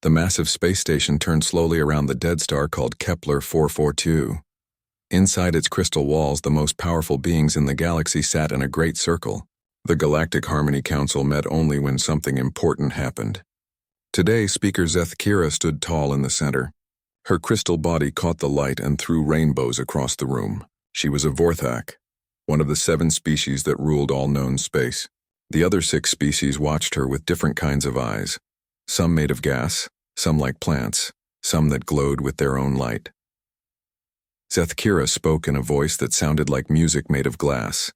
The massive space station turned slowly around the dead star called Kepler 442. Inside its crystal walls, the most powerful beings in the galaxy sat in a great circle. The Galactic Harmony Council met only when something important happened. Today, Speaker Zeth Kira stood tall in the center. Her crystal body caught the light and threw rainbows across the room. She was a Vorthak, one of the 7 species that ruled all known space. The other 6 species watched her with different kinds of eyes, some made of gas, some like plants, some that glowed with their own light. Zeth Kira spoke in a voice that sounded like music made of glass.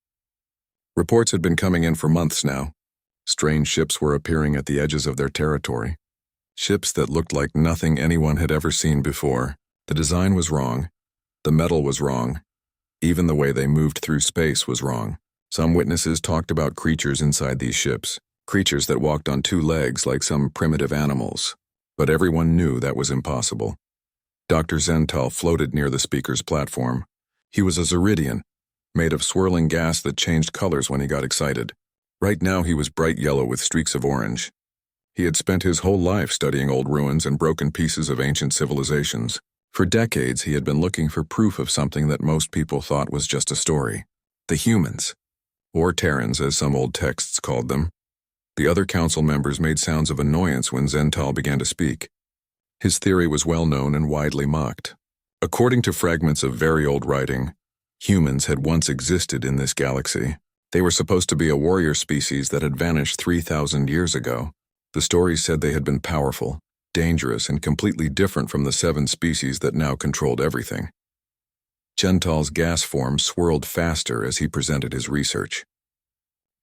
Reports had been coming in for months now. Strange ships were appearing at the edges of their territory. Ships that looked like nothing anyone had ever seen before. The design was wrong. The metal was wrong. Even the way they moved through space was wrong. Some witnesses talked about creatures inside these ships, creatures that walked on 2 legs like some primitive animals. But everyone knew that was impossible. Dr. Zental floated near the speaker's platform. He was a Zeridian, made of swirling gas that changed colors when he got excited. Right now he was bright yellow with streaks of orange. He had spent his whole life studying old ruins and broken pieces of ancient civilizations. For decades he had been looking for proof of something that most people thought was just a story. The humans, or Terrans as some old texts called them. The other council members made sounds of annoyance when Zental began to speak. His theory was well known and widely mocked. According to fragments of very old writing, humans had once existed in this galaxy. They were supposed to be a warrior species that had vanished 3,000 years ago. The stories said they had been powerful, dangerous, and completely different from the 7 species that now controlled everything. Zental's gas form swirled faster as he presented his research.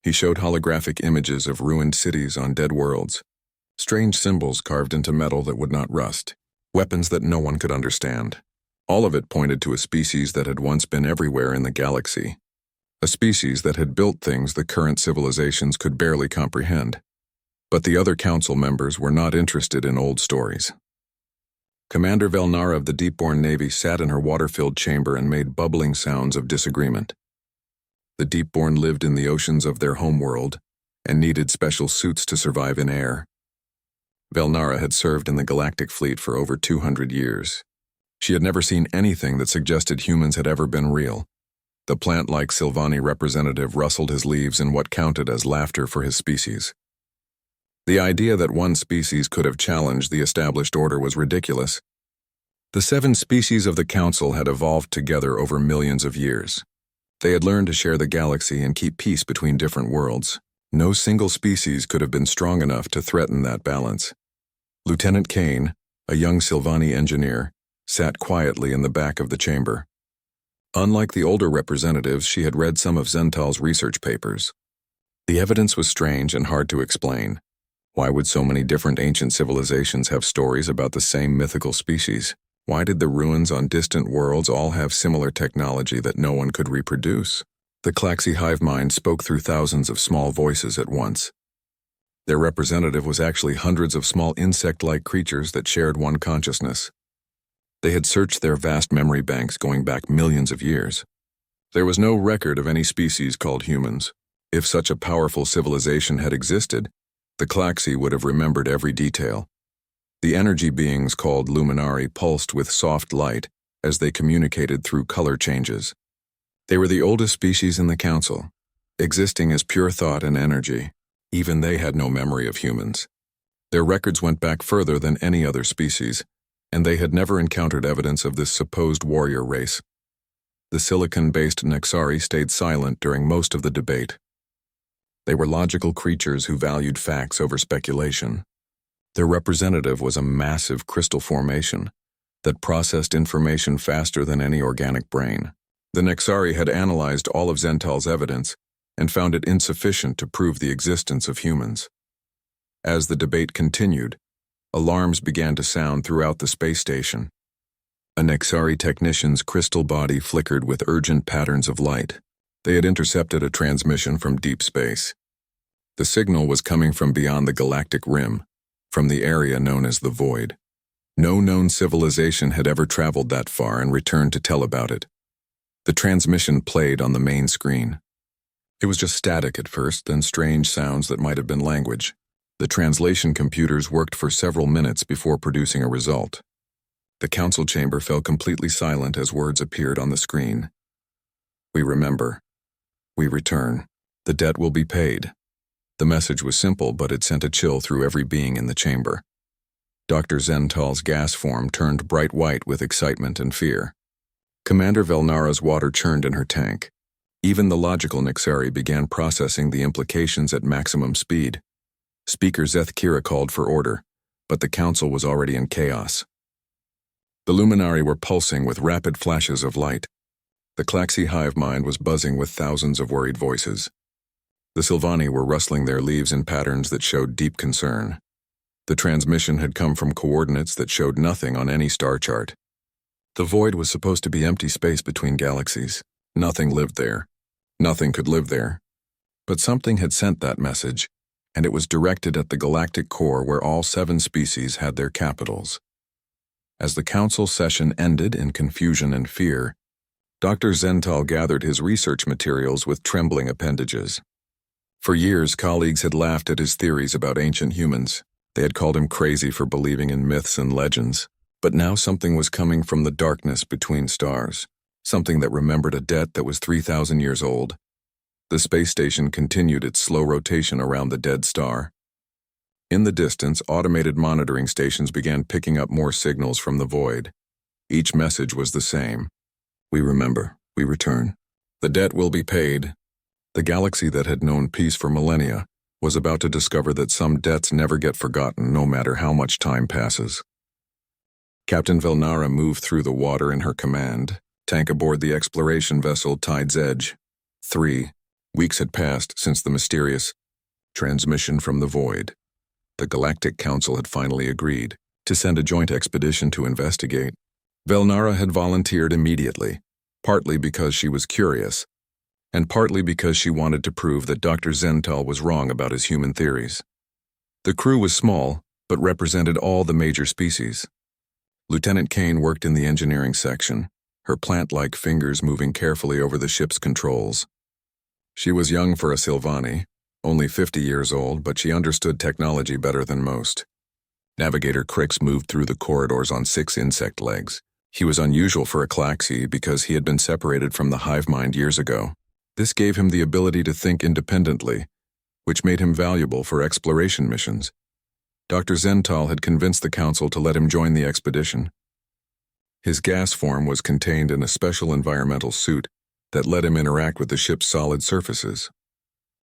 He showed holographic images of ruined cities on dead worlds, strange symbols carved into metal that would not rust, weapons that no one could understand. All of it pointed to a species that had once been everywhere in the galaxy, a species that had built things the current civilizations could barely comprehend. But the other council members were not interested in old stories. Commander Velnara of the Deepborn Navy sat in her water-filled chamber and made bubbling sounds of disagreement. The Deepborn lived in the oceans of their homeworld and needed special suits to survive in air. Velnara had served in the Galactic Fleet for over 200 years. She had never seen anything that suggested humans had ever been real. The plant-like Sylvani representative rustled his leaves in what counted as laughter for his species. The idea that one species could have challenged the established order was ridiculous. The 7 species of the Council had evolved together over millions of years. They had learned to share the galaxy and keep peace between different worlds. No single species could have been strong enough to threaten that balance. Lieutenant Kane, a young Sylvani engineer, sat quietly in the back of the chamber. Unlike the older representatives, she had read some of Zental's research papers. The evidence was strange and hard to explain. Why would so many different ancient civilizations have stories about the same mythical species? Why did the ruins on distant worlds all have similar technology that no one could reproduce? The Klaxi hive mind spoke through thousands of small voices at once. Their representative was actually hundreds of small insect-like creatures that shared one consciousness. They had searched their vast memory banks going back millions of years. There was no record of any species called humans. If such a powerful civilization had existed, the Klaxi would have remembered every detail. The energy beings called Luminari pulsed with soft light as they communicated through color changes. They were the oldest species in the Council, existing as pure thought and energy. Even they had no memory of humans. Their records went back further than any other species, and they had never encountered evidence of this supposed warrior race. The silicon-based Nexari stayed silent during most of the debate. They were logical creatures who valued facts over speculation. Their representative was a massive crystal formation that processed information faster than any organic brain. The Nexari had analyzed all of Zental's evidence and found it insufficient to prove the existence of humans. As the debate continued, alarms began to sound throughout the space station. A Nexari technician's crystal body flickered with urgent patterns of light. They had intercepted a transmission from deep space. The signal was coming from beyond the galactic rim, from the area known as the Void. No known civilization had ever traveled that far and returned to tell about it. The transmission played on the main screen. It was just static at first, then strange sounds that might have been language. The translation computers worked for several minutes before producing a result. The council chamber fell completely silent as words appeared on the screen. We remember. We return. The debt will be paid. The message was simple, but it sent a chill through every being in the chamber. Dr. Zental's gas form turned bright white with excitement and fear. Commander Velnara's water churned in her tank. Even the logical Nixari began processing the implications at maximum speed. Speaker Zeth Kira called for order, but the council was already in chaos. The Luminari were pulsing with rapid flashes of light. The Klaxi hive mind was buzzing with thousands of worried voices. The Sylvani were rustling their leaves in patterns that showed deep concern. The transmission had come from coordinates that showed nothing on any star chart. The void was supposed to be empty space between galaxies. Nothing lived there. Nothing could live there. But something had sent that message, and it was directed at the galactic core where all 7 species had their capitals. As the council session ended in confusion and fear, Dr. Zental gathered his research materials with trembling appendages. For years, colleagues had laughed at his theories about ancient humans. They had called him crazy for believing in myths and legends. But now something was coming from the darkness between stars, something that remembered a debt that was 3,000 years old. The space station continued its slow rotation around the dead star. In the distance, automated monitoring stations began picking up more signals from the void. Each message was the same. We remember, we return. The debt will be paid. The galaxy that had known peace for millennia was about to discover that some debts never get forgotten no matter how much time passes. Captain Velnara moved through the water in her command, tank aboard the exploration vessel Tide's Edge. 3 weeks had passed since the mysterious transmission from the void. The Galactic Council had finally agreed to send a joint expedition to investigate. Velnara had volunteered immediately, partly because she was curious, and partly because she wanted to prove that Dr. Zental was wrong about his human theories. The crew was small, but represented all the major species. Lieutenant Kane worked in the engineering section, her plant-like fingers moving carefully over the ship's controls. She was young for a Sylvani, only 50 years old, but she understood technology better than most. Navigator Crix moved through the corridors on 6 insect legs. He was unusual for a Klaxi because he had been separated from the hive mind years ago. This gave him the ability to think independently, which made him valuable for exploration missions. Dr. Zental had convinced the council to let him join the expedition. His gas form was contained in a special environmental suit that let him interact with the ship's solid surfaces.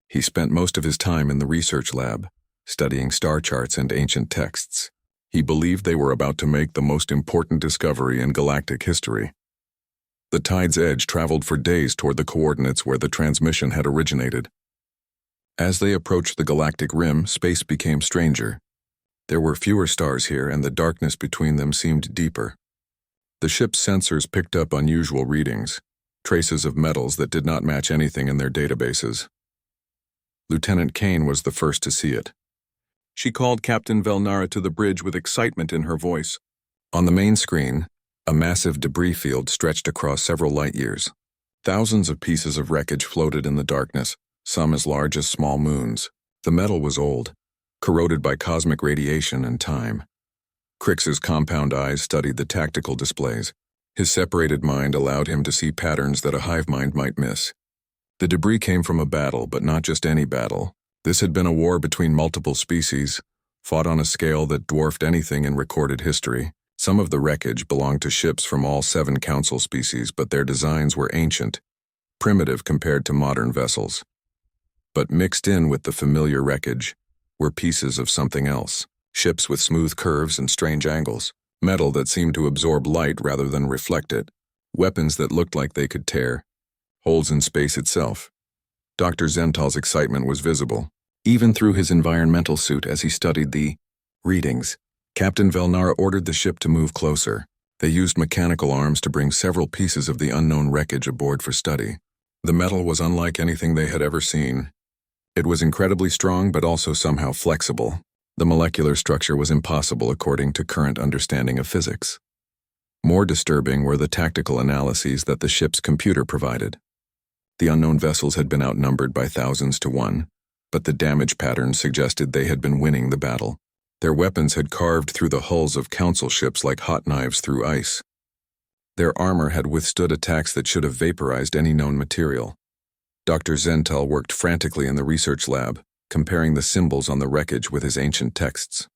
He spent most of his time in the research lab, studying star charts and ancient texts. He believed they were about to make the most important discovery in galactic history. The Tide's Edge traveled for days toward the coordinates where the transmission had originated. As they approached the galactic rim, space became stranger. There were fewer stars here, and the darkness between them seemed deeper. The ship's sensors picked up unusual readings, traces of metals that did not match anything in their databases. Lieutenant Kane was the first to see it. She called Captain Velnara to the bridge with excitement in her voice. On the main screen, a massive debris field stretched across several light years. Thousands of pieces of wreckage floated in the darkness, some as large as small moons. The metal was old, corroded by cosmic radiation and time. Crix's compound eyes studied the tactical displays. His separated mind allowed him to see patterns that a hive mind might miss. The debris came from a battle, but not just any battle. This had been a war between multiple species, fought on a scale that dwarfed anything in recorded history. Some of the wreckage belonged to ships from all 7 council species, but their designs were ancient, primitive compared to modern vessels. But mixed in with the familiar wreckage were pieces of something else. Ships with smooth curves and strange angles, metal that seemed to absorb light rather than reflect it, weapons that looked like they could tear, holes in space itself. Dr. Zental's excitement was visible, even through his environmental suit as he studied the readings. Captain Velnara ordered the ship to move closer. They used mechanical arms to bring several pieces of the unknown wreckage aboard for study. The metal was unlike anything they had ever seen. It was incredibly strong but also somehow flexible. The molecular structure was impossible according to current understanding of physics. More disturbing were the tactical analyses that the ship's computer provided. The unknown vessels had been outnumbered by thousands to 1. but the damage patterns suggested they had been winning the battle. Their weapons had carved through the hulls of council ships like hot knives through ice. Their armor had withstood attacks that should have vaporized any known material. Dr. Zental worked frantically in the research lab, comparing the symbols on the wreckage with his ancient texts.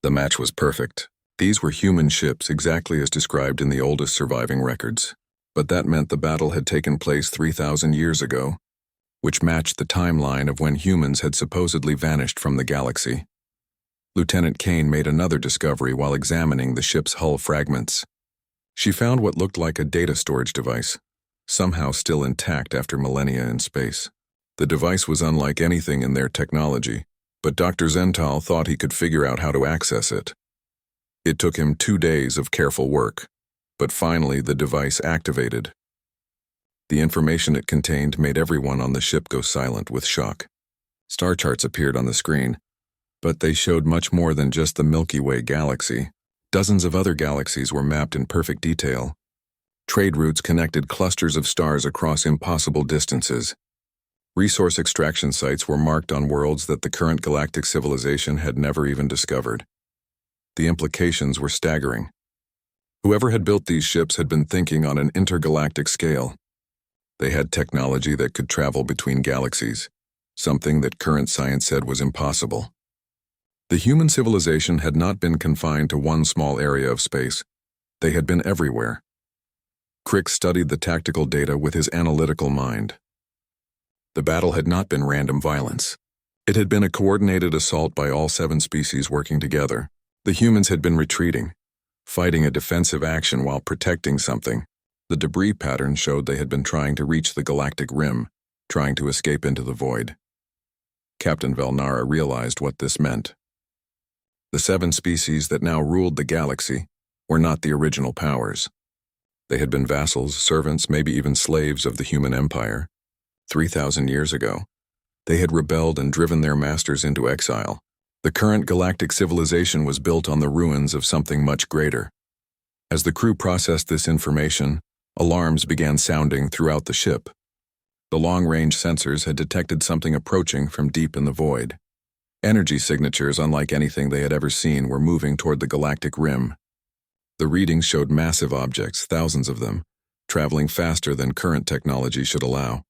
The match was perfect. These were human ships exactly as described in the oldest surviving records. But that meant the battle had taken place 3,000 years ago, which matched the timeline of when humans had supposedly vanished from the galaxy. Lieutenant Kane made another discovery while examining the ship's hull fragments. She found what looked like a data storage device, somehow still intact after millennia in space. The device was unlike anything in their technology, but Dr. Zental thought he could figure out how to access it. It took him 2 days of careful work, but finally the device activated. The information it contained made everyone on the ship go silent with shock. Star charts appeared on the screen, but they showed much more than just the Milky Way galaxy. Dozens of other galaxies were mapped in perfect detail. Trade routes connected clusters of stars across impossible distances. Resource extraction sites were marked on worlds that the current galactic civilization had never even discovered. The implications were staggering. Whoever had built these ships had been thinking on an intergalactic scale. They had technology that could travel between galaxies, something that current science said was impossible. The human civilization had not been confined to one small area of space. They had been everywhere. Crick studied the tactical data with his analytical mind. The battle had not been random violence. It had been a coordinated assault by all 7 species working together. The humans had been retreating, fighting a defensive action while protecting something. The debris pattern showed they had been trying to reach the galactic rim, trying to escape into the void. Captain Velnara realized what this meant. The 7 species that now ruled the galaxy were not the original powers. They had been vassals, servants, maybe even slaves of the human empire. 3,000 years ago, they had rebelled and driven their masters into exile. The current galactic civilization was built on the ruins of something much greater. As the crew processed this information, alarms began sounding throughout the ship. The long-range sensors had detected something approaching from deep in the void. Energy signatures, unlike anything they had ever seen, were moving toward the galactic rim. The readings showed massive objects, thousands of them, traveling faster than current technology should allow.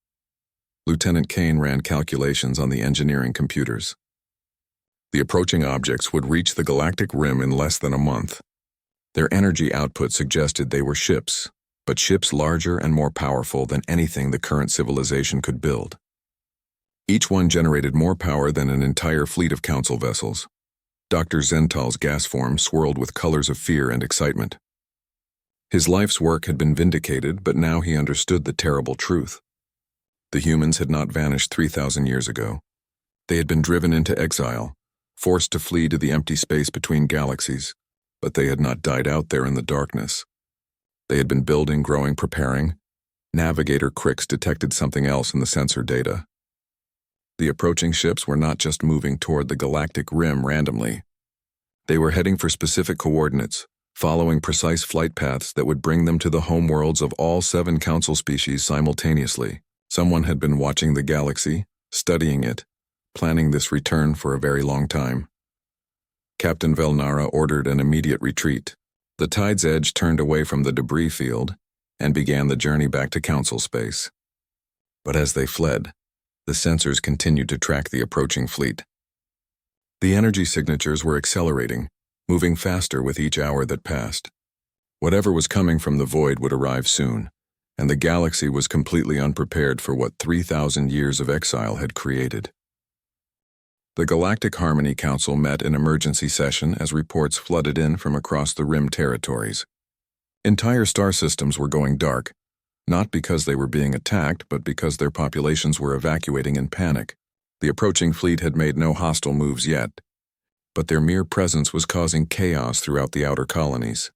Lieutenant Kane ran calculations on the engineering computers. The approaching objects would reach the galactic rim in less than a month. Their energy output suggested they were ships, but ships larger and more powerful than anything the current civilization could build. Each one generated more power than an entire fleet of council vessels. Dr. Zental's gas form swirled with colors of fear and excitement. His life's work had been vindicated, but now he understood the terrible truth. The humans had not vanished 3,000 years ago. They had been driven into exile, forced to flee to the empty space between galaxies, but they had not died out there in the darkness. They had been building, growing, preparing. Navigator Crix detected something else in the sensor data. The approaching ships were not just moving toward the galactic rim randomly. They were heading for specific coordinates, following precise flight paths that would bring them to the homeworlds of all 7 council species simultaneously. Someone had been watching the galaxy, studying it, planning this return for a very long time. Captain Velnara ordered an immediate retreat. The Tide's Edge turned away from the debris field and began the journey back to council space. But as they fled, the sensors continued to track the approaching fleet. The energy signatures were accelerating, moving faster with each hour that passed. Whatever was coming from the void would arrive soon, and the galaxy was completely unprepared for what 3,000 years of exile had created. The Galactic Harmony Council met in emergency session as reports flooded in from across the rim territories. Entire star systems were going dark, not because they were being attacked, but because their populations were evacuating in panic. The approaching fleet had made no hostile moves yet, but their mere presence was causing chaos throughout the outer colonies.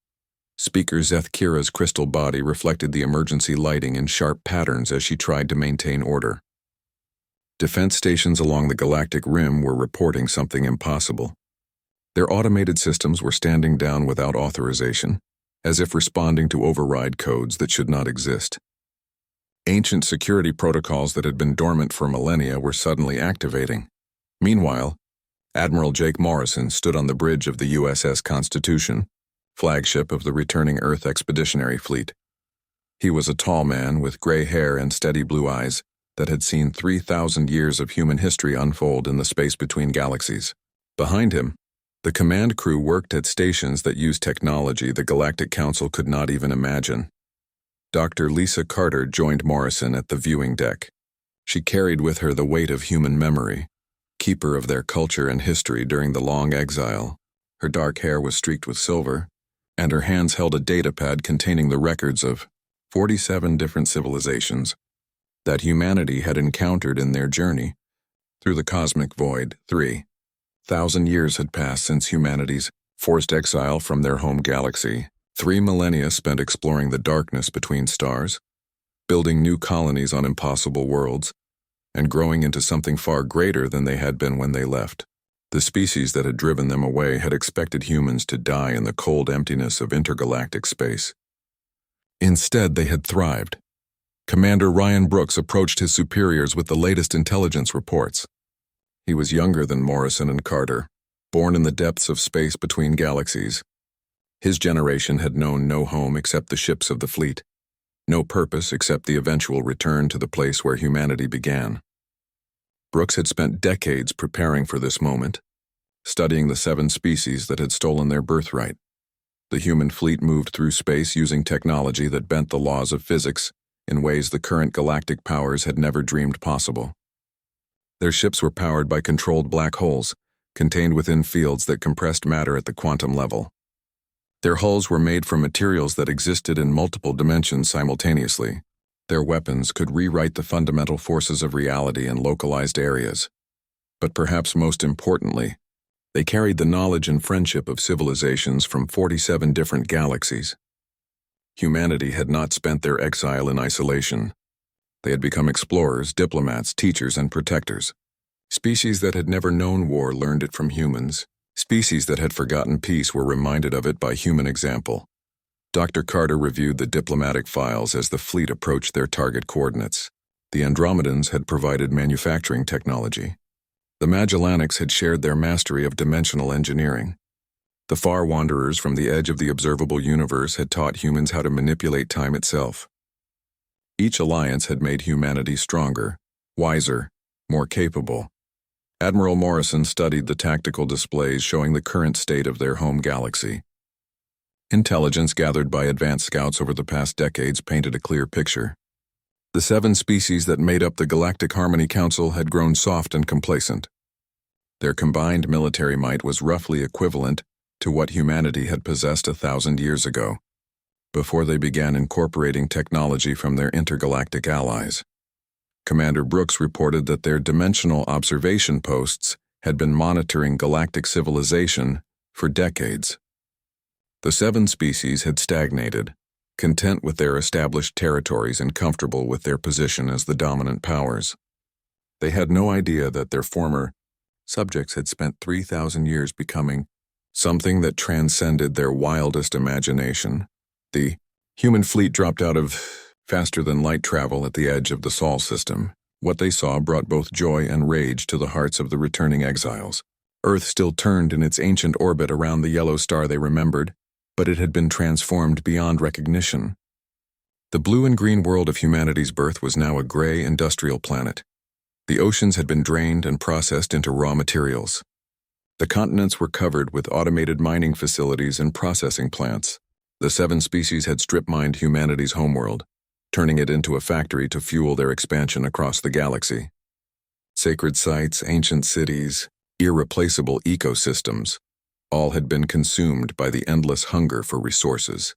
Speaker Zethkira's crystal body reflected the emergency lighting in sharp patterns as she tried to maintain order. Defense stations along the galactic rim were reporting something impossible. Their automated systems were standing down without authorization, as if responding to override codes that should not exist. Ancient security protocols that had been dormant for millennia were suddenly activating. Meanwhile, Admiral Jake Morrison stood on the bridge of the USS Constitution, flagship of the returning Earth Expeditionary Fleet. He was a tall man with gray hair and steady blue eyes that had seen 3,000 years of human history unfold in the space between galaxies. Behind him, the command crew worked at stations that used technology the Galactic Council could not even imagine. Dr. Lisa Carter joined Morrison at the viewing deck. She carried with her the weight of human memory, keeper of their culture and history during the long exile. Her dark hair was streaked with silver, and her hands held a datapad containing the records of 47 different civilizations that humanity had encountered in their journey through the cosmic void. 3,000 years had passed since humanity's forced exile from their home galaxy. 3 millennia spent exploring the darkness between stars, building new colonies on impossible worlds, and growing into something far greater than they had been when they left. The species that had driven them away had expected humans to die in the cold emptiness of intergalactic space. Instead, they had thrived. Commander Ryan Brooks approached his superiors with the latest intelligence reports. He was younger than Morrison and Carter, born in the depths of space between galaxies. His generation had known no home except the ships of the fleet, no purpose except the eventual return to the place where humanity began. Brooks had spent decades preparing for this moment, studying the 7 species that had stolen their birthright. The human fleet moved through space using technology that bent the laws of physics in ways the current galactic powers had never dreamed possible. Their ships were powered by controlled black holes, contained within fields that compressed matter at the quantum level. Their hulls were made from materials that existed in multiple dimensions simultaneously. Their weapons could rewrite the fundamental forces of reality in localized areas. But perhaps most importantly, they carried the knowledge and friendship of civilizations from 47 different galaxies. Humanity had not spent their exile in isolation. They had become explorers, diplomats, teachers, and protectors. Species that had never known war learned it from humans. Species that had forgotten peace were reminded of it by human example. Dr. Carter reviewed the diplomatic files as the fleet approached their target coordinates. The Andromedans had provided manufacturing technology. The Magellanics had shared their mastery of dimensional engineering. The Far Wanderers from the edge of the observable universe had taught humans how to manipulate time itself. Each alliance had made humanity stronger, wiser, more capable. Admiral Morrison studied the tactical displays showing the current state of their home galaxy. Intelligence gathered by advanced scouts over the past decades painted a clear picture. The 7 species that made up the Galactic Harmony Council had grown soft and complacent. Their combined military might was roughly equivalent to what humanity had possessed 1,000 years ago, before they began incorporating technology from their intergalactic allies. Commander Brooks reported that their dimensional observation posts had been monitoring galactic civilization for decades. The 7 species had stagnated, content with their established territories and comfortable with their position as the dominant powers. They had no idea that their former subjects had spent 3,000 years becoming something that transcended their wildest imagination. The human fleet dropped out of faster-than-light travel at the edge of the Sol system. What they saw brought both joy and rage to the hearts of the returning exiles. Earth still turned in its ancient orbit around the yellow star they remembered, but it had been transformed beyond recognition. The blue and green world of humanity's birth was now a gray industrial planet. The oceans had been drained and processed into raw materials. The continents were covered with automated mining facilities and processing plants. The 7 species had strip-mined humanity's homeworld, turning it into a factory to fuel their expansion across the galaxy. Sacred sites, ancient cities, irreplaceable ecosystems, all had been consumed by the endless hunger for resources.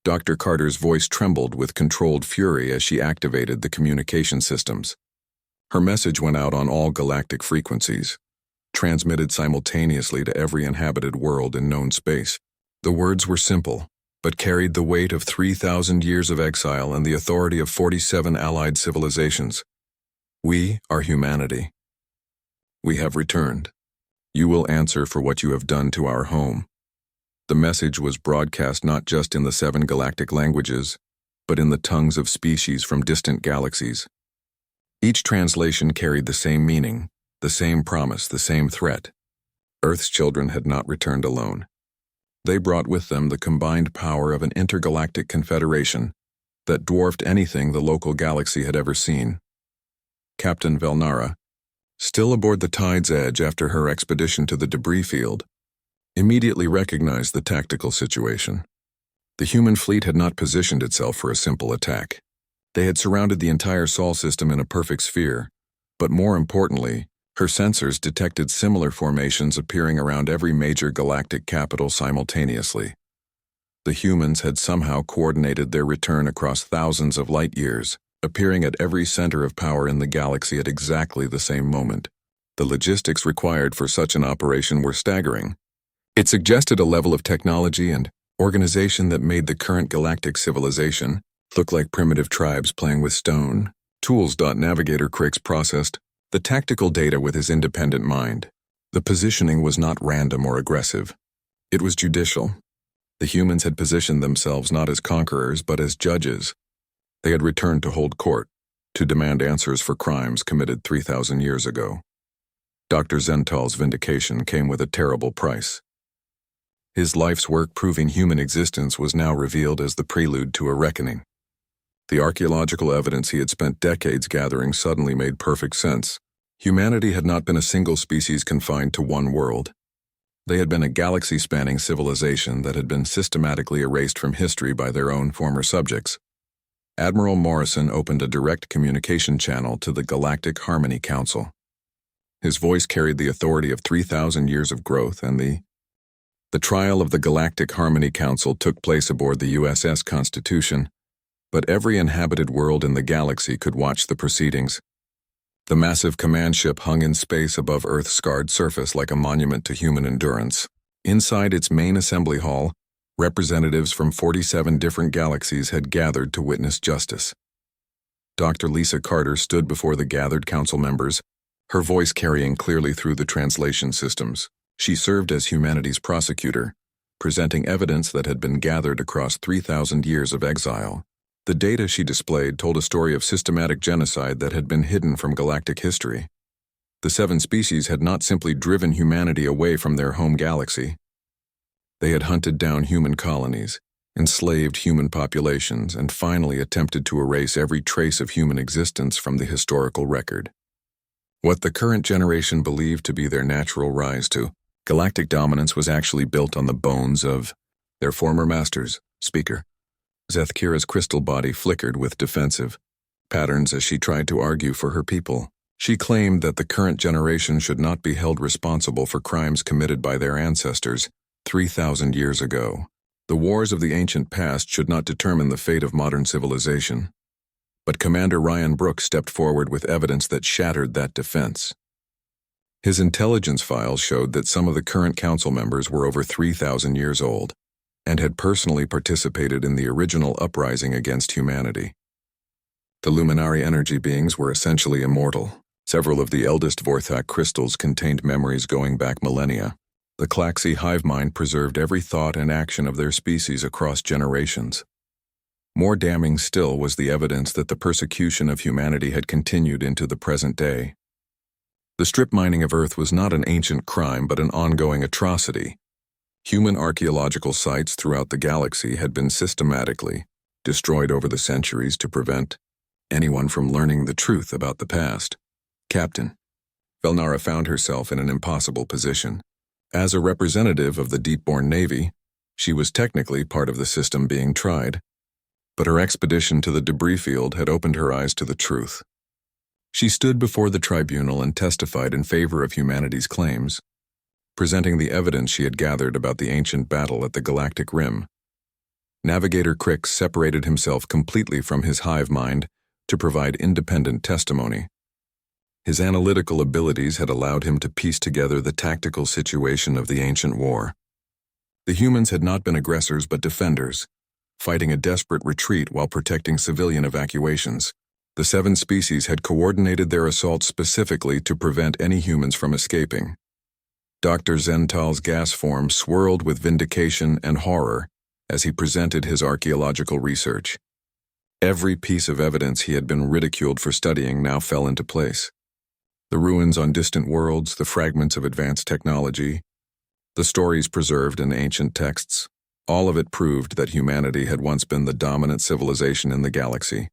Dr. Carter's voice trembled with controlled fury as she activated the communication systems. Her message went out on all galactic frequencies, transmitted simultaneously to every inhabited world in known space. The words were simple, but carried the weight of 3,000 years of exile and the authority of 47 allied civilizations. We are humanity. We have returned. You will answer for what you have done to our home. The message was broadcast not just in the 7 galactic languages, but in the tongues of species from distant galaxies. Each translation carried the same meaning, the same promise, the same threat. Earth's children had not returned alone. They brought with them the combined power of an intergalactic confederation that dwarfed anything the local galaxy had ever seen. Captain Velnara, still aboard the Tide's Edge after her expedition to the debris field, immediately recognized the tactical situation. The human fleet had not positioned itself for a simple attack. They had surrounded the entire Sol system in a perfect sphere, but more importantly, her sensors detected similar formations appearing around every major galactic capital simultaneously. The humans had somehow coordinated their return across thousands of light years, appearing at every center of power in the galaxy at exactly the same moment. The logistics required for such an operation were staggering. It suggested a level of technology and organization that made the current galactic civilization look like primitive tribes playing with stone. Tools. Navigator Crix processed the tactical data with his independent mind. The positioning was not random or aggressive. It was judicial. The humans had positioned themselves not as conquerors but as judges. They had returned to hold court, to demand answers for crimes committed 3,000 years ago. Dr. Zental's vindication came with a terrible price. His life's work proving human existence was now revealed as the prelude to a reckoning. The archaeological evidence he had spent decades gathering suddenly made perfect sense. Humanity had not been a single species confined to one world. They had been a galaxy-spanning civilization that had been systematically erased from history by their own former subjects. Admiral Morrison opened a direct communication channel to the Galactic Harmony Council. His voice carried the authority of 3,000 years of growth, and the trial of the Galactic Harmony Council took place aboard the USS Constitution, but every inhabited world in the galaxy could watch the proceedings. The massive command ship hung in space above Earth's scarred surface like a monument to human endurance. Inside its main assembly hall, representatives from 47 different galaxies had gathered to witness justice. Dr. Lisa Carter stood before the gathered council members, her voice carrying clearly through the translation systems. She served as humanity's prosecutor, presenting evidence that had been gathered across 3,000 years of exile. The data she displayed told a story of systematic genocide that had been hidden from galactic history. The 7 species had not simply driven humanity away from their home galaxy. They had hunted down human colonies, enslaved human populations, and finally attempted to erase every trace of human existence from the historical record. What the current generation believed to be their natural rise to galactic dominance was actually built on the bones of their former masters. Speaker. Zethkira's crystal body flickered with defensive patterns as she tried to argue for her people. She claimed that the current generation should not be held responsible for crimes committed by their ancestors 3,000 years ago. The wars of the ancient past should not determine the fate of modern civilization. But Commander Ryan Brooks stepped forward with evidence that shattered that defense. His intelligence files showed that some of the current council members were over 3,000 years old and had personally participated in the original uprising against humanity. The Luminari energy beings were essentially immortal. Several of the eldest Vorthak crystals contained memories going back millennia. The Klaxi hive mind preserved every thought and action of their species across generations. More damning still was the evidence that the persecution of humanity had continued into the present day. The strip mining of Earth was not an ancient crime but an ongoing atrocity. Human archaeological sites throughout the galaxy had been systematically destroyed over the centuries to prevent anyone from learning the truth about the past. Captain. Velnara found herself in an impossible position. As a representative of the Deep-born Navy, she was technically part of the system being tried, but her expedition to the debris field had opened her eyes to the truth. She stood before the tribunal and testified in favor of humanity's claims, presenting the evidence she had gathered about the ancient battle at the galactic rim. Navigator Crix separated himself completely from his hive mind to provide independent testimony. His analytical abilities had allowed him to piece together the tactical situation of the ancient war. The humans had not been aggressors but defenders, fighting a desperate retreat while protecting civilian evacuations. The 7 species had coordinated their assault specifically to prevent any humans from escaping. Dr. Zental's gas form swirled with vindication and horror as he presented his archaeological research. Every piece of evidence he had been ridiculed for studying now fell into place. The ruins on distant worlds, the fragments of advanced technology, the stories preserved in ancient texts, all of it proved that humanity had once been the dominant civilization in the galaxy.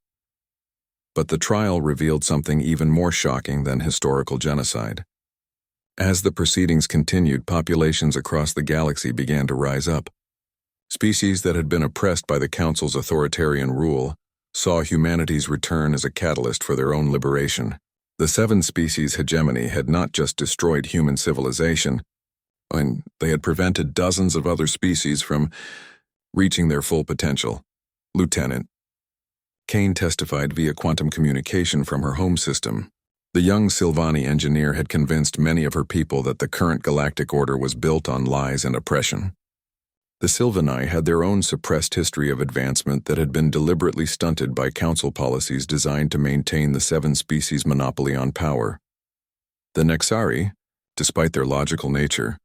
But the trial revealed something even more shocking than historical genocide. As the proceedings continued, populations across the galaxy began to rise up. Species that had been oppressed by the Council's authoritarian rule saw humanity's return as a catalyst for their own liberation. The 7-species hegemony had not just destroyed human civilization, and they had prevented dozens of other species from reaching their full potential. Lieutenant Kane testified via quantum communication from her home system. The young Silvani engineer had convinced many of her people that the current galactic order was built on lies and oppression. The Silvani had their own suppressed history of advancement that had been deliberately stunted by council policies designed to maintain the 7-species monopoly on power. The Nexari, despite their logical nature,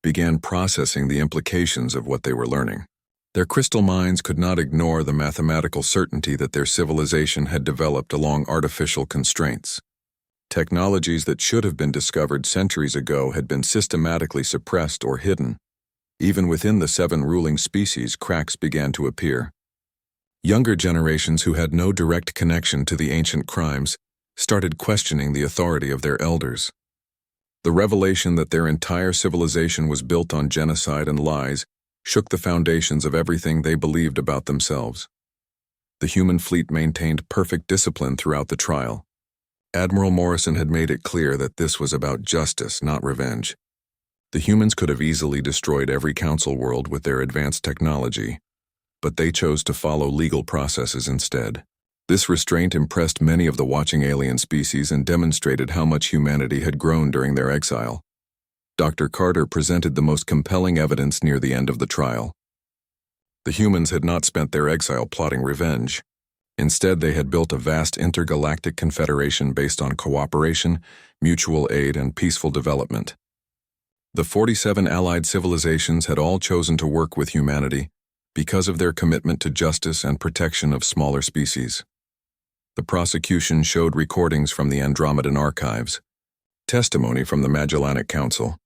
began processing the implications of what they were learning. Their crystal minds could not ignore the mathematical certainty that their civilization had developed along artificial constraints. Technologies that should have been discovered centuries ago had been systematically suppressed or hidden. Even within the 7 ruling species, cracks began to appear. Younger generations who had no direct connection to the ancient crimes started questioning the authority of their elders. The revelation that their entire civilization was built on genocide and lies shook the foundations of everything they believed about themselves. The human fleet maintained perfect discipline throughout the trial. Admiral Morrison had made it clear that this was about justice, not revenge. The humans could have easily destroyed every council world with their advanced technology, but they chose to follow legal processes instead. This restraint impressed many of the watching alien species and demonstrated how much humanity had grown during their exile. Dr. Carter presented the most compelling evidence near the end of the trial. The humans had not spent their exile plotting revenge. Instead, they had built a vast intergalactic confederation based on cooperation, mutual aid, and peaceful development. The 47 allied civilizations had all chosen to work with humanity because of their commitment to justice and protection of smaller species. The prosecution showed recordings from the Andromedan archives, testimony from the Magellanic Council,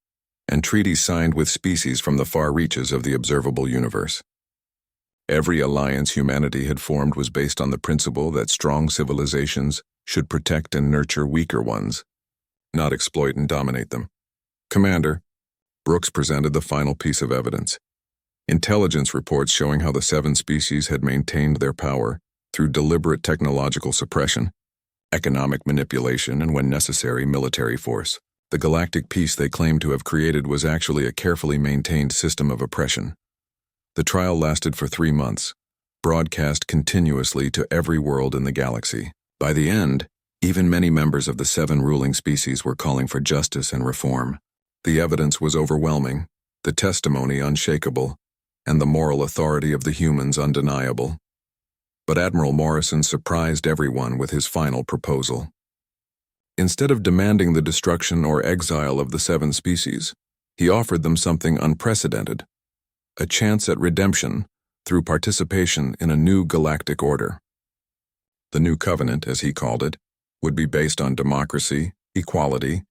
and treaties signed with species from the far reaches of the observable universe. Every alliance humanity had formed was based on the principle that strong civilizations should protect and nurture weaker ones, not exploit and dominate them. Commander, Brooks presented the final piece of evidence. Intelligence reports showing how the 7 species had maintained their power through deliberate technological suppression, economic manipulation, and when necessary, military force. The galactic peace they claimed to have created was actually a carefully maintained system of oppression. The trial lasted for 3 months, broadcast continuously to every world in the galaxy. By the end, even many members of the 7 ruling species were calling for justice and reform. The evidence was overwhelming, the testimony unshakable, and the moral authority of the humans undeniable. But Admiral Morrison surprised everyone with his final proposal. Instead of demanding the destruction or exile of the 7 species, he offered them something unprecedented, a chance at redemption through participation in a new galactic order. The new covenant, as he called it, would be based on democracy, equality,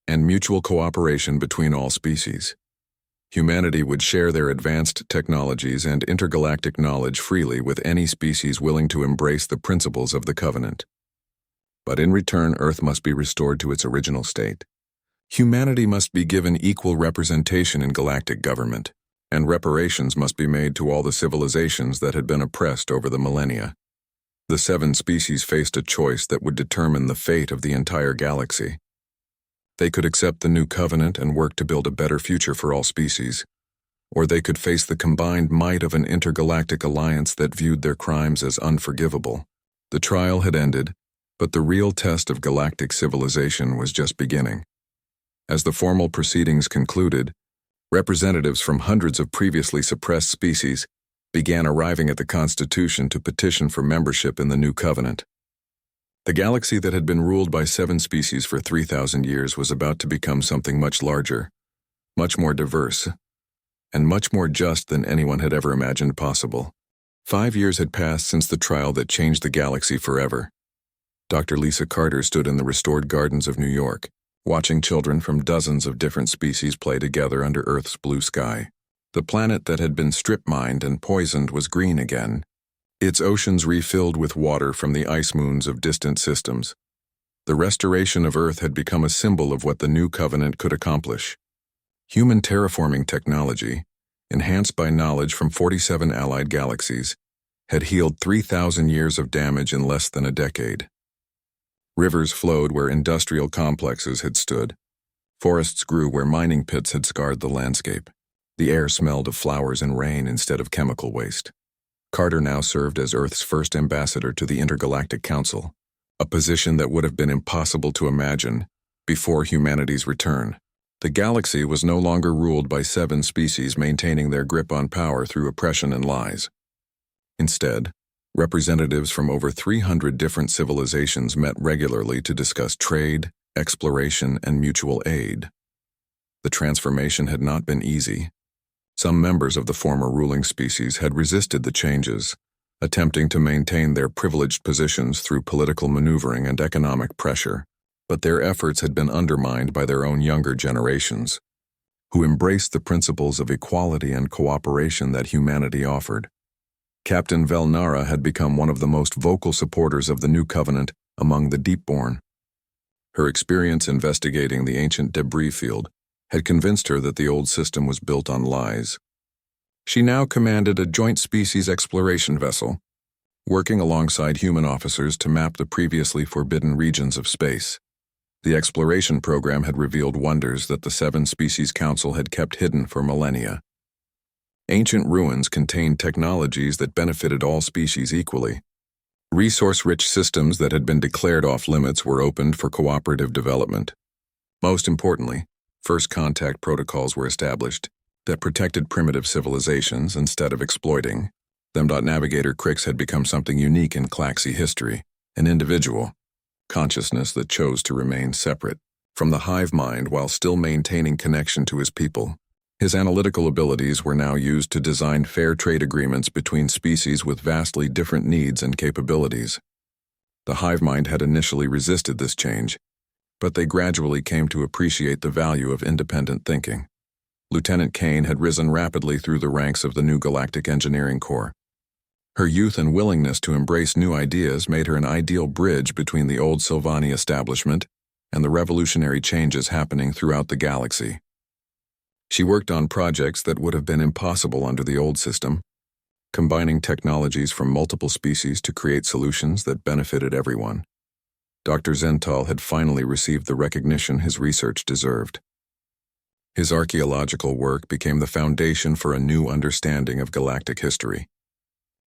and mutual cooperation between all species. Humanity would share their advanced technologies and intergalactic knowledge freely with any species willing to embrace the principles of the covenant. But in return, Earth must be restored to its original state. Humanity must be given equal representation in galactic government, and reparations must be made to all the civilizations that had been oppressed over the millennia. The 7 species faced a choice that would determine the fate of the entire galaxy. They could accept the new covenant and work to build a better future for all species, or they could face the combined might of an intergalactic alliance that viewed their crimes as unforgivable. The trial had ended, but the real test of galactic civilization was just beginning. As the formal proceedings concluded, representatives from hundreds of previously suppressed species began arriving at the Constitution to petition for membership in the new covenant. The galaxy that had been ruled by 7 species for 3,000 years was about to become something much larger, much more diverse, and much more just than anyone had ever imagined possible. 5 years had passed since the trial that changed the galaxy forever. Dr. Lisa Carter stood in the restored gardens of New York, watching children from dozens of different species play together under Earth's blue sky. The planet that had been strip-mined and poisoned was green again, its oceans refilled with water from the ice moons of distant systems. The restoration of Earth had become a symbol of what the new covenant could accomplish. Human terraforming technology, enhanced by knowledge from 47 allied galaxies, had healed 3,000 years of damage in less than a decade. Rivers flowed where industrial complexes had stood. Forests grew where mining pits had scarred the landscape. The air smelled of flowers and rain instead of chemical waste. Carter now served as Earth's first ambassador to the Intergalactic Council, a position that would have been impossible to imagine before humanity's return. The galaxy was no longer ruled by 7 species maintaining their grip on power through oppression and lies. Instead, representatives from over 300 different civilizations met regularly to discuss trade, exploration, and mutual aid. The transformation had not been easy. Some members of the former ruling species had resisted the changes, attempting to maintain their privileged positions through political maneuvering and economic pressure, but their efforts had been undermined by their own younger generations, who embraced the principles of equality and cooperation that humanity offered. Captain Velnara had become one of the most vocal supporters of the new covenant among the Deepborn. Her experience investigating the ancient debris field had convinced her that the old system was built on lies. She now commanded a joint species exploration vessel, working alongside human officers to map the previously forbidden regions of space. The exploration program had revealed wonders that the 7 Species Council had kept hidden for millennia. Ancient ruins contained technologies that benefited all species equally. Resource-rich systems that had been declared off-limits were opened for cooperative development. Most importantly, first contact protocols were established that protected primitive civilizations instead of exploiting them. Navigator Crix had become something unique in Claxi history, an individual consciousness that chose to remain separate from the hive mind while still maintaining connection to his people. His analytical abilities were now used to design fair trade agreements between species with vastly different needs and capabilities. The hive mind had initially resisted this change, but they gradually came to appreciate the value of independent thinking. Lieutenant Kane had risen rapidly through the ranks of the new Galactic Engineering Corps. Her youth and willingness to embrace new ideas made her an ideal bridge between the old Sylvani establishment and the revolutionary changes happening throughout the galaxy. She worked on projects that would have been impossible under the old system, combining technologies from multiple species to create solutions that benefited everyone. Dr. Zental had finally received the recognition his research deserved. His archaeological work became the foundation for a new understanding of galactic history.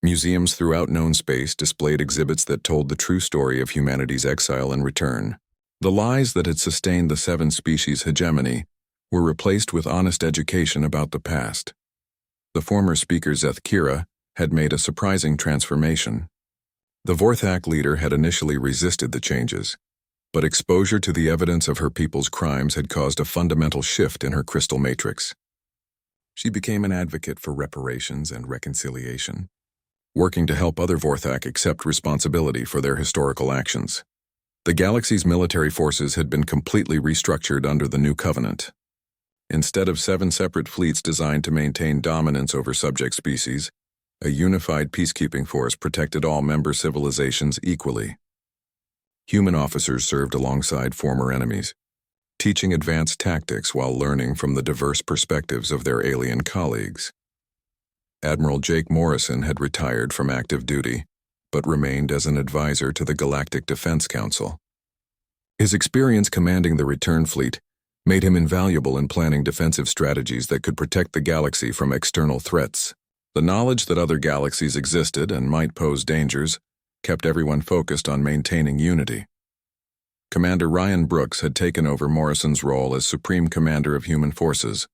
Museums throughout known space displayed exhibits that told the true story of humanity's exile and return. The lies that had sustained the 7 species hegemony were replaced with honest education about the past. The former speaker Zeth Kira had made a surprising transformation. The Vorthak leader had initially resisted the changes, but exposure to the evidence of her people's crimes had caused a fundamental shift in her crystal matrix. She became an advocate for reparations and reconciliation, working to help other Vorthak accept responsibility for their historical actions. The galaxy's military forces had been completely restructured under the new covenant. Instead of 7 separate fleets designed to maintain dominance over subject species, a unified peacekeeping force protected all member civilizations equally. Human officers served alongside former enemies, teaching advanced tactics while learning from the diverse perspectives of their alien colleagues. Admiral Jake Morrison had retired from active duty, but remained as an advisor to the Galactic Defense Council. His experience commanding the return fleet made him invaluable in planning defensive strategies that could protect the galaxy from external threats. The knowledge that other galaxies existed and might pose dangers kept everyone focused on maintaining unity. Commander Ryan Brooks had taken over Morrison's role as Supreme Commander of Human Forces,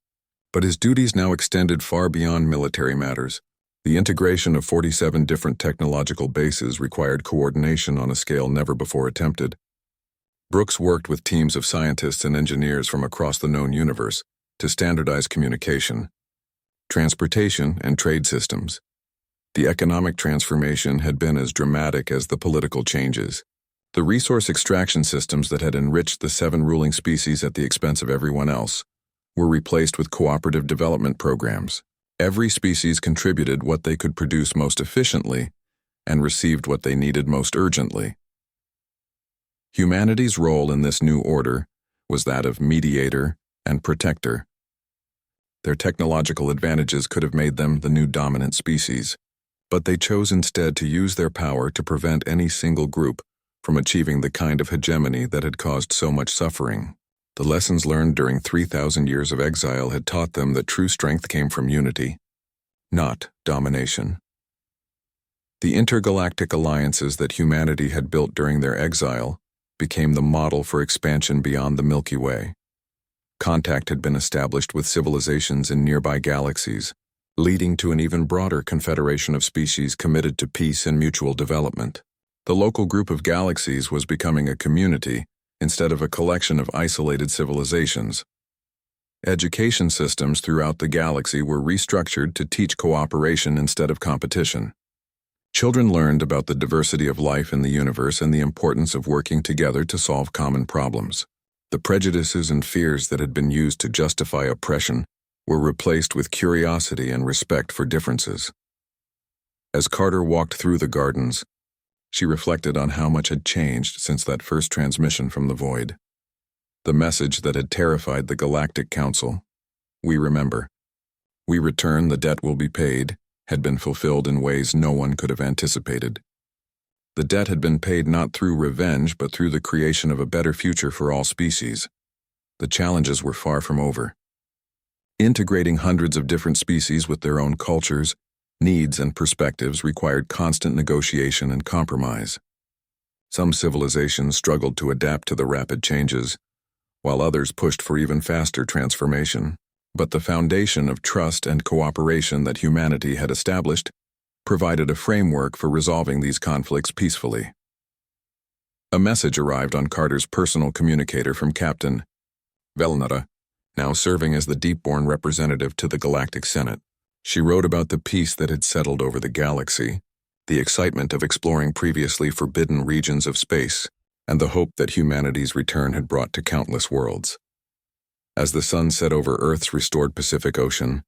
but his duties now extended far beyond military matters. The integration of 47 different technological bases required coordination on a scale never before attempted. Brooks worked with teams of scientists and engineers from across the known universe to standardize communication, transportation, and trade systems. The economic transformation had been as dramatic as the political changes. The resource extraction systems that had enriched the 7 ruling species at the expense of everyone else were replaced with cooperative development programs. Every species contributed what they could produce most efficiently and received what they needed most urgently. Humanity's role in this new order was that of mediator and protector. Their technological advantages could have made them the new dominant species, but they chose instead to use their power to prevent any single group from achieving the kind of hegemony that had caused so much suffering. The lessons learned during 3,000 years of exile had taught them that true strength came from unity, not domination. The intergalactic alliances that humanity had built during their exile became the model for expansion beyond the Milky Way. Contact had been established with civilizations in nearby galaxies, leading to an even broader confederation of species committed to peace and mutual development. The local group of galaxies was becoming a community instead of a collection of isolated civilizations. Education systems throughout the galaxy were restructured to teach cooperation instead of competition. Children learned about the diversity of life in the universe and the importance of working together to solve common problems. The prejudices and fears that had been used to justify oppression were replaced with curiosity and respect for differences. As Carter walked through the gardens, she reflected on how much had changed since that first transmission from the void. The message that had terrified the Galactic Council, "We remember. We return, the debt will be paid," had been fulfilled in ways no one could have anticipated. The debt had been paid not through revenge but through the creation of a better future for all species. The challenges were far from over. Integrating hundreds of different species with their own cultures, needs, and perspectives required constant negotiation and compromise. Some civilizations struggled to adapt to the rapid changes, while others pushed for even faster transformation. But the foundation of trust and cooperation that humanity had established provided a framework for resolving these conflicts peacefully. A message arrived on Carter's personal communicator from Captain Velnara, now serving as the Deepborn representative to the Galactic Senate. She wrote about the peace that had settled over the galaxy, the excitement of exploring previously forbidden regions of space, and the hope that humanity's return had brought to countless worlds. As the sun set over Earth's restored Pacific Ocean,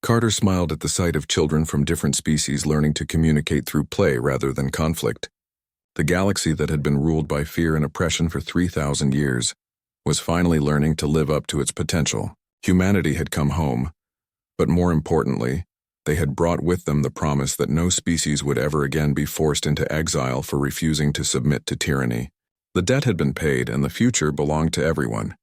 Carter smiled at the sight of children from different species learning to communicate through play rather than conflict. The galaxy that had been ruled by fear and oppression for 3,000 years was finally learning to live up to its potential. Humanity had come home, but more importantly, they had brought with them the promise that no species would ever again be forced into exile for refusing to submit to tyranny. The debt had been paid and the future belonged to everyone.